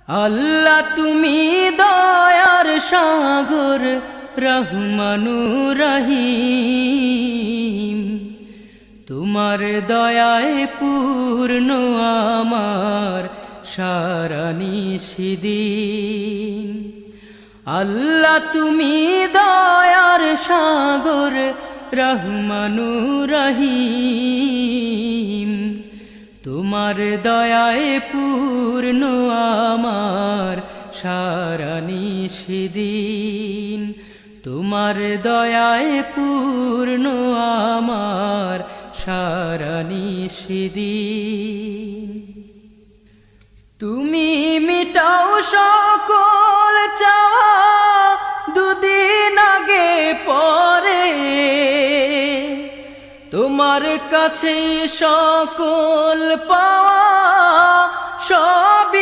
আল্লাহ তুমি দয়ার সাগর রহমানুর রহিম, তোমার দয়ায় পূর্ণ আমার সারা নিশিদিন। আল্লাহ তুমি দয়ার সাগর রহমানুর রহিম, তোমার দয়ায় পূর্ণ আমার সারা নিশিদিন। তোমার দয়ায় পূর্ণ আমার সারা নিশিদিন। তুমি মিটাও সকল চাওয়া দুদিন আগে পরে, তোমার কাছে সকল পাওয়া সব